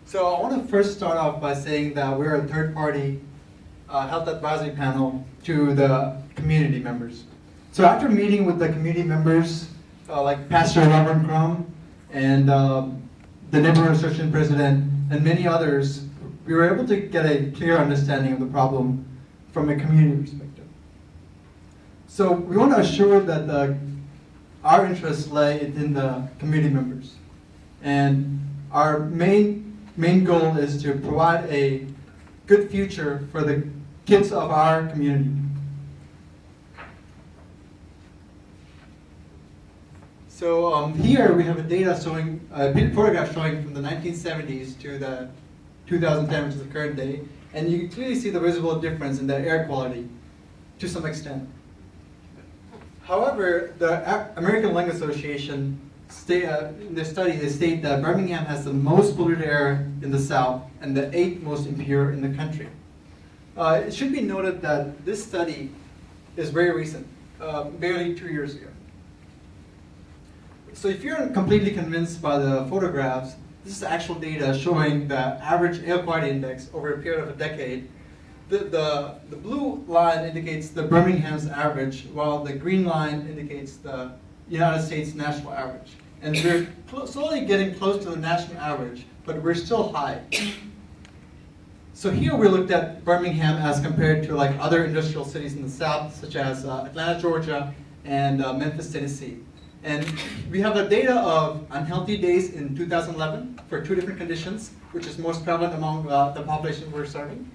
So I want to first start off by saying that we're a third-party health advisory panel to the community members. So after meeting with the community members, like Pastor Robert Crum and the Neighborhood Association President and many others, we were able to get a clear understanding of the problem from a community perspective. So we want to assure that our interests lay in the community members. And our main goal is to provide a good future for the kids of our community. So here we have a data showing, a photograph showing from the 1970s to the 2010, which is the current day, and you can clearly see the visible difference in the air quality to some extent. However, the American Lung Association, in their study, they state that Birmingham has the most polluted air in the South and the 8th most impure in the country. It should be noted that this study is very recent, barely 2 years ago. So if you're completely convinced by the photographs, this is actual data showing the average air quality index over a period of a decade. The blue line indicates the Birmingham's average, while the green line indicates the United States national average. And we're slowly getting close to the national average, but we're still high. So here we looked at Birmingham as compared to like other industrial cities in the South, such as Atlanta, Georgia, and Memphis, Tennessee. And we have the data of unhealthy days in 2011 for 2 different conditions, which is most prevalent among the population we're serving.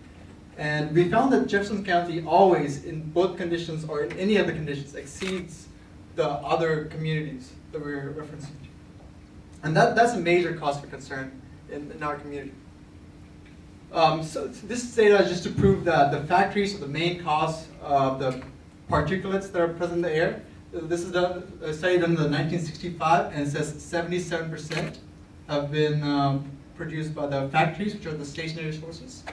And we found that Jefferson County always, in both conditions or in any of the conditions, exceeds the other communities that we're referencing to. And that's a major cause for concern in our community. So this data is just to prove that the factories are the main cause of the particulates that are present in the air. This is a study done in 1965, and it says 77% have been produced by the factories, which are the stationary sources.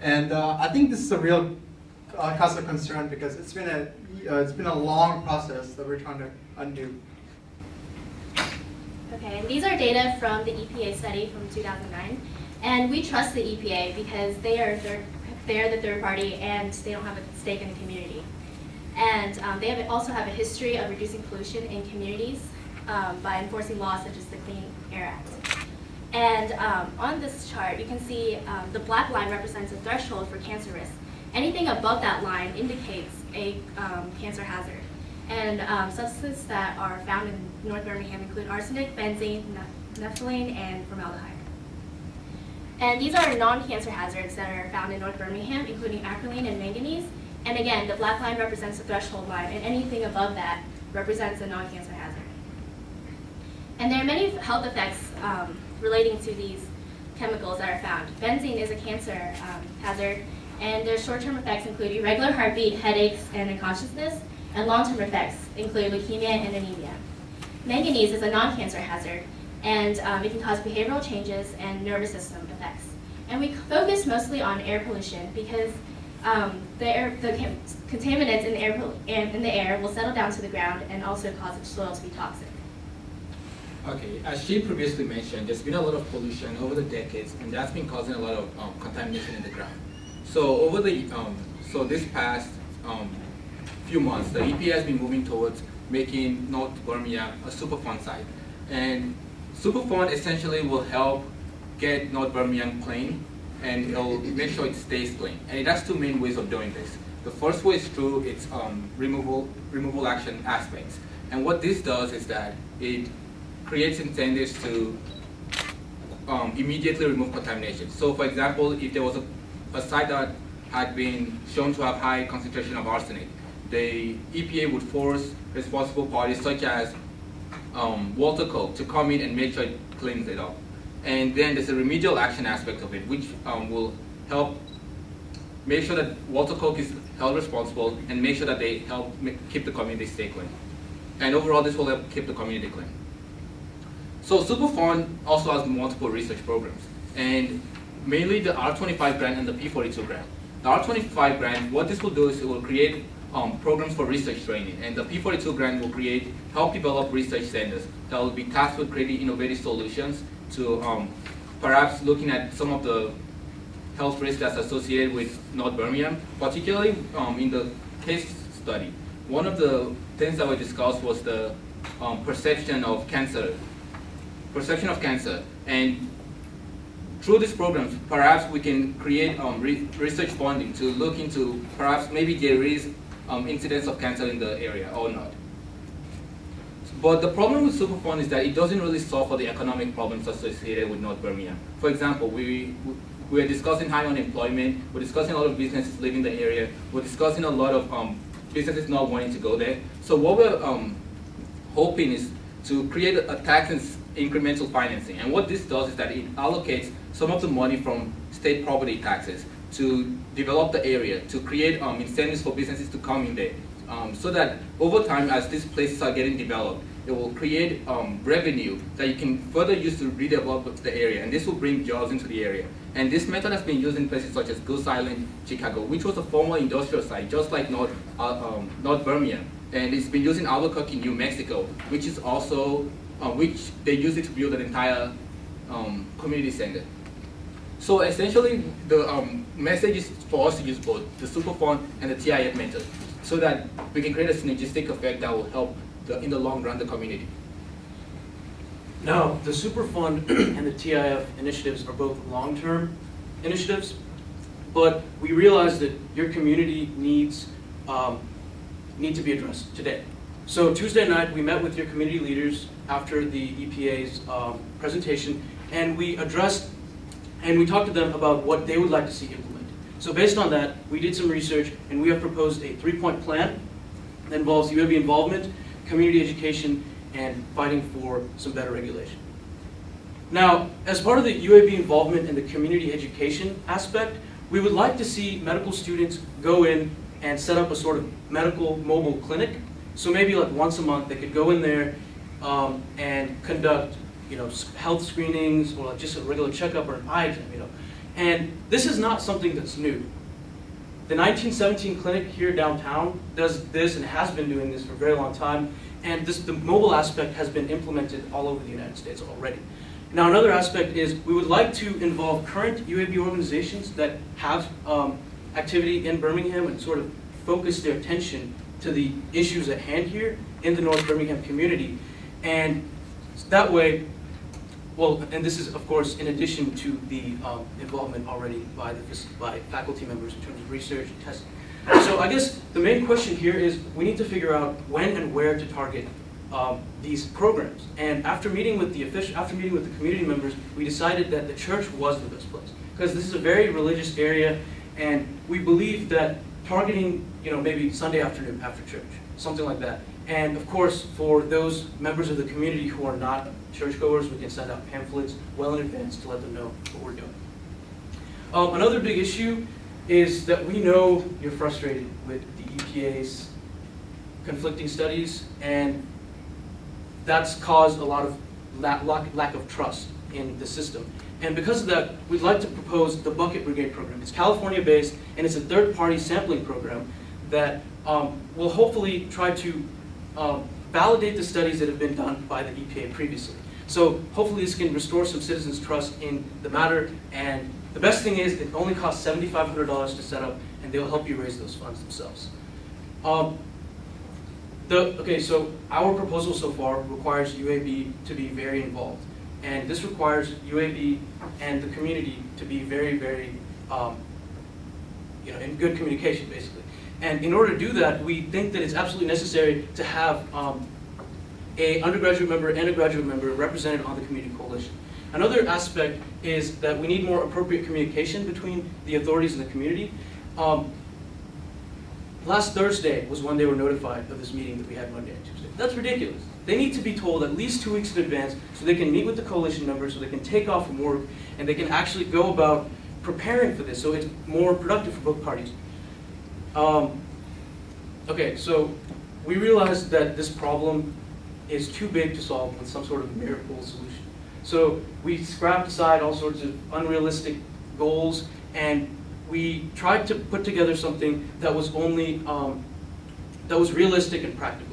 And I think this is a real cause of concern because it's been a long process that we're trying to undo. Okay, and these are data from the EPA study from 2009, and we trust the EPA because they are the third party and they don't have a stake in the community. And they also have a history of reducing pollution in communities by enforcing laws such as the Clean Air Act. And on this chart, you can see the black line represents a threshold for cancer risk. Anything above that line indicates a cancer hazard. And substances that are found in North Birmingham include arsenic, benzene, naphthalene, and formaldehyde. And these are non-cancer hazards that are found in North Birmingham, including acrolein and manganese. And again, the black line represents the threshold line, and anything above that represents a non-cancer hazard. And there are many health effects relating to these chemicals that are found. Benzene is a cancer hazard, and their short-term effects include irregular heartbeat, headaches, and unconsciousness, and long-term effects include leukemia and anemia. Manganese is a non-cancer hazard, and it can cause behavioral changes and nervous system effects. And we focus mostly on air pollution because the contaminants in the air will settle down to the ground and also cause the soil to be toxic. Okay, as she previously mentioned, there's been a lot of pollution over the decades, and that's been causing a lot of contamination in the ground. So over the this past few months, the EPA has been moving towards making North Birmingham a Superfund site, and Superfund essentially will help get North Birmingham clean, and it'll make sure it stays clean. And it has 2 main ways of doing this. The first way is through its removal action aspects, and what this does is that it creates incentives to immediately remove contamination. So for example, if there was a site that had been shown to have high concentration of arsenic, the EPA would force responsible parties such as Walter Koch to come in and make sure it cleans it up. And then there's a remedial action aspect of it, which will help make sure that Walter Koch is held responsible and make sure that they help keep the community stay clean. And overall, this will help keep the community clean. So Superfund also has multiple research programs, and mainly the R25 grant and the P42 grant. The R25 grant, what this will do is it will create programs for research training, and the P42 grant will help develop research centers that will be tasked with creating innovative solutions to perhaps looking at some of the health risks that's associated with North Birmingham, particularly in the case study. One of the things that we discussed was the perception of cancer. And through these programs, perhaps we can create research funding to look into perhaps maybe there is incidence of cancer in the area or not. But the problem with Superfund is that it doesn't really solve for the economic problems associated with North Birmingham. For example, we're discussing high unemployment, we're discussing a lot of businesses leaving the area, we're discussing a lot of businesses not wanting to go there. So what we're hoping is to create a tax and incremental financing. And what this does is that it allocates some of the money from state property taxes to develop the area, to create incentives for businesses to come in there. So that over time, as these places are getting developed, it will create revenue that you can further use to redevelop the area, and this will bring jobs into the area. And this method has been used in places such as Goose Island, Chicago, which was a former industrial site, just like North Birmingham. And it's been used in Albuquerque, New Mexico, which is also, which they use it to build an entire community center. So essentially, the message is for us to use both the Superfund and the TIF method, so that we can create a synergistic effect that will help in the long run the community. Now, the Superfund and the TIF initiatives are both long-term initiatives, but we realize that your community needs need to be addressed today. So Tuesday night, we met with your community leaders after the EPA's presentation, and we addressed and we talked to them about what they would like to see implemented. So based on that, we did some research, and we have proposed a 3-point plan that involves UAB involvement, community education, and fighting for some better regulation. Now, as part of the UAB involvement and the community education aspect, we would like to see medical students go in and set up a sort of medical mobile clinic. So maybe like once a month, they could go in there and conduct, health screenings or like just a regular checkup or an eye exam, And this is not something that's new. The 1917 clinic here downtown does this and has been doing this for a very long time. And the mobile aspect has been implemented all over the United States already. Now, another aspect is we would like to involve current UAB organizations that have activity in Birmingham and sort of focus their attention to the issues at hand here in the North Birmingham community. And that way, and this is, of course, in addition to the involvement already by faculty members in terms of research and testing. So I guess the main question here is we need to figure out when and where to target these programs. And after meeting with the community members, we decided that the church was the best place, because this is a very religious area, and we believe that targeting, maybe Sunday afternoon after church, something like that. And of course, for those members of the community who are not churchgoers, we can send out pamphlets well in advance to let them know what we're doing. Another big issue is that we know you're frustrated with the EPA's conflicting studies, and that's caused a lot of lack of trust in the system. And because of that, we'd like to propose the Bucket Brigade program. It's California-based, and it's a third-party sampling program that will hopefully try to validate the studies that have been done by the EPA previously. So hopefully this can restore some citizens' trust in the matter, and the best thing is it only costs $7,500 to set up, and they'll help you raise those funds themselves. So our proposal so far requires UAB to be very involved, and this requires UAB and the community to be very, very, in good communication, basically. And in order to do that, we think that it's absolutely necessary to have an undergraduate member and a graduate member represented on the community coalition. Another aspect is that we need more appropriate communication between the authorities and the community. Last Thursday was when they were notified of this meeting that we had Monday and Tuesday. That's ridiculous. They need to be told at least 2 weeks in advance so they can meet with the coalition members, so they can take off from work, and they can actually go about preparing for this so it's more productive for both parties. Okay, so we realized that this problem is too big to solve with some sort of miracle solution. So we scrapped aside all sorts of unrealistic goals, and we tried to put together something that was only that was realistic and practical.